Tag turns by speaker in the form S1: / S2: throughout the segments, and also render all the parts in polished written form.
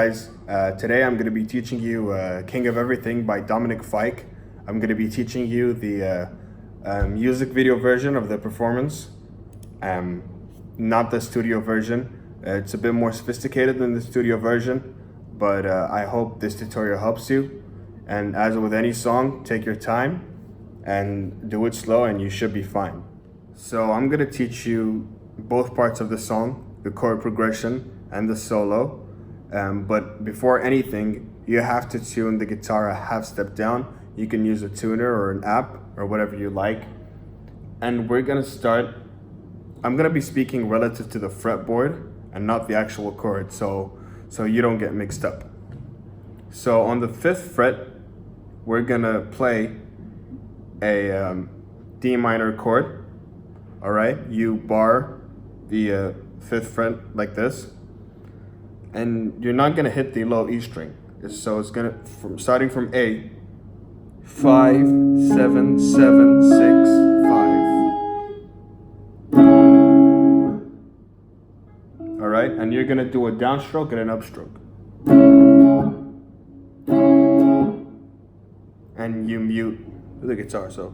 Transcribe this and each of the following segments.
S1: guys, today I'm going to be teaching you King of Everything by Dominic Fike. I'm going to be teaching you the music video version of the performance, not the studio version. It's a bit more sophisticated than the studio version, but I hope this tutorial helps you. And as with any song, take your time and do it slow and you should be fine. So I'm going to teach you both parts of the song, the chord progression and the solo. But before anything, you have to tune the guitar a half step down. You can use a tuner or an app or whatever you like. And we're gonna start, I'm gonna be speaking relative to the fretboard and not the actual chord, so you don't get mixed up. So on the 5th fret, we're gonna play a D minor chord. All right, you bar the 5th fret like this. And you're not gonna hit the low E string. So it's gonna, starting from A, 5, 7, 7, 6, 5. All right, and you're gonna do a downstroke and an upstroke. And you mute the guitar, so.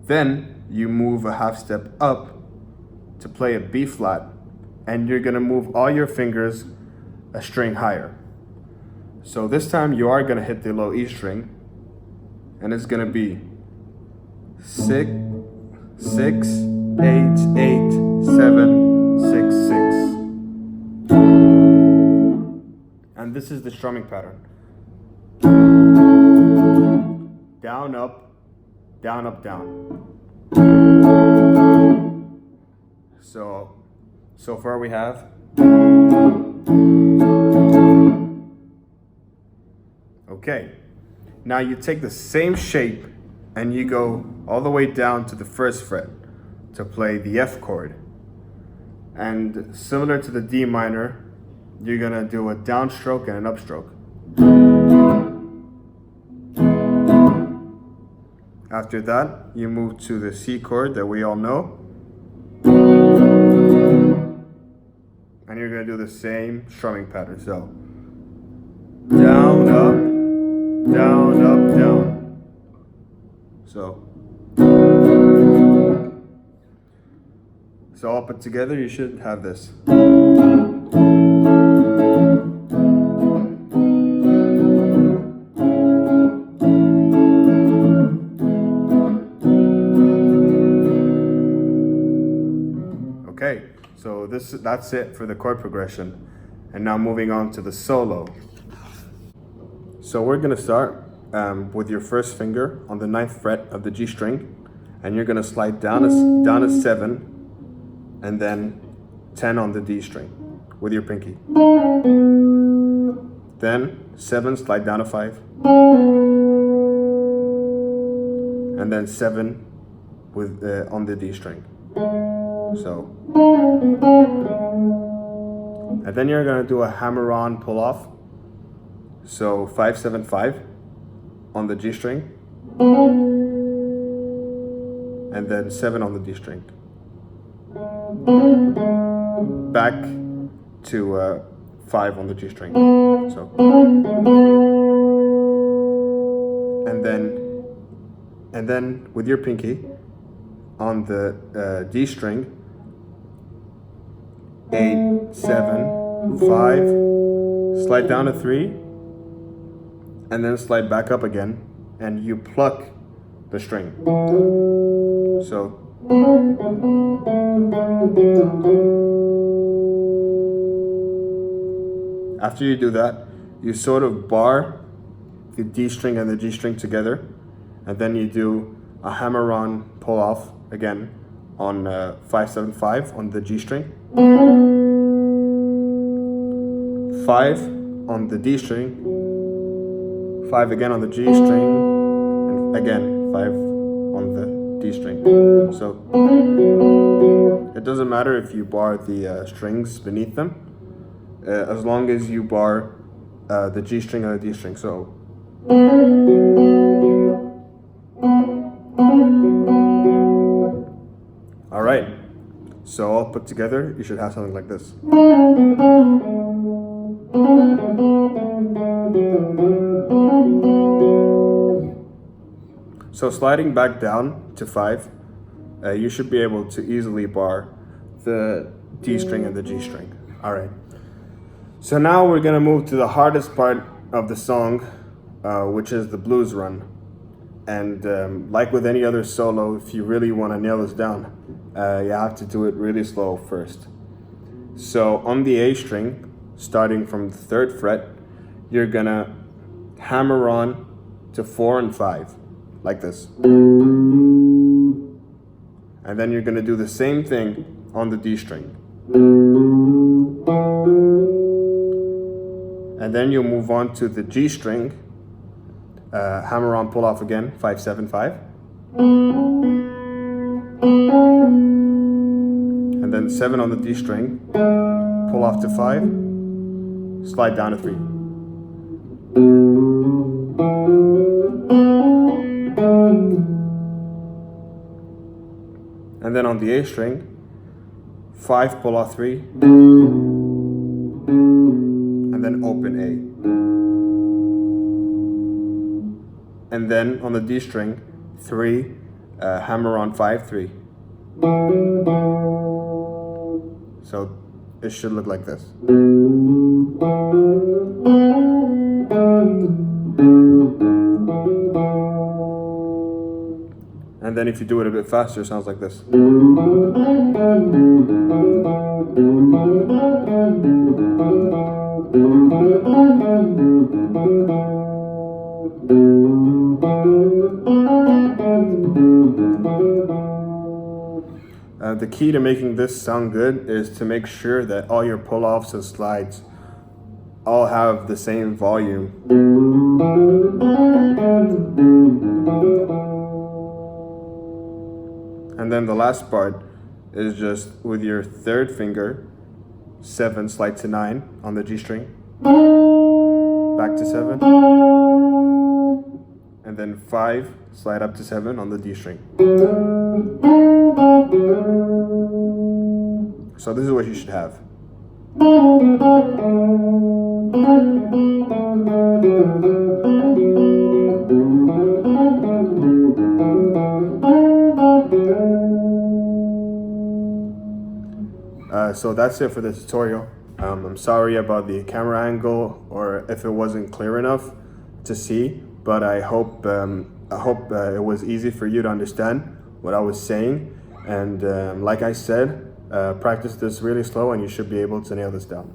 S1: Then you move a half step up to play a B flat. And you're gonna move all your fingers a string higher. So this time you are gonna hit the low E string, and it's gonna be 6, 6, 8, 8, 7, 6, 6. And this is the strumming pattern. Down, up, down, up, down. So far we have. Okay, now you take the same shape and you go all the way down to the 1st fret to play the F chord. And similar to the D minor, you're gonna do a downstroke and an upstroke. After that, you move to the C chord that we all know. And you're gonna do the same strumming pattern. So down, up, down, up, down. So all put together, you should have this. Okay, so that's it for the chord progression. And now moving on to the solo. So we're gonna start with your 1st finger on the 9th fret of the G string, and you're gonna slide down a 7, and then 10 on the D string with your pinky. Then 7, slide down a 5, and then 7 with on the D string. So, and then you're gonna do a hammer-on pull-off. So 5, 7, 5 on the G string, and then 7 on the D string. Back to 5 on the G string. So, and then with your pinky on the D string, 8, 7, 5, slide down a 3, and then slide back up again, and you pluck the string. So after you do that, you sort of bar the D string and the G string together, and then you do a hammer-on pull-off again on 5, 7, 5 on the G string, 5 on the D string, 5 again on the G string, and again 5 on the D string. So it doesn't matter if you bar the strings beneath them, as long as you bar the G string and the D string. So all right, So all put together, you should have something like this. So sliding back down to 5, you should be able to easily bar the D string and the G string. All right. So now we're gonna move to the hardest part of the song, which is the blues run. And like with any other solo, if you really want to nail this down, you have to do it really slow first. So on the A string, starting from the 3rd fret, you're gonna hammer on to 4 and 5, like this. And then you're gonna do the same thing on the D string. And then you'll move on to the G string, hammer on, pull off again, 5, 7, 5. And then 7 on the D string, pull off to 5, slide down to 3. And then on the A string, 5, pull off 3, and then open A. And then on the D string, 3, hammer on 5, 3. So it should look like this. And then if you do it a bit faster, it sounds like this. The key to making this sound good is to make sure that all your pull-offs and slides all have the same volume. And then the last part is just with your 3rd finger, 7, slide to 9 on the G string, back to 7, and then 5, slide up to 7 on the D string. So this is what you should have. So that's it for the tutorial. I'm sorry about the camera angle or if it wasn't clear enough to see, but I hope it was easy for you to understand what I was saying. And like I said, practice this really slow and you should be able to nail this down.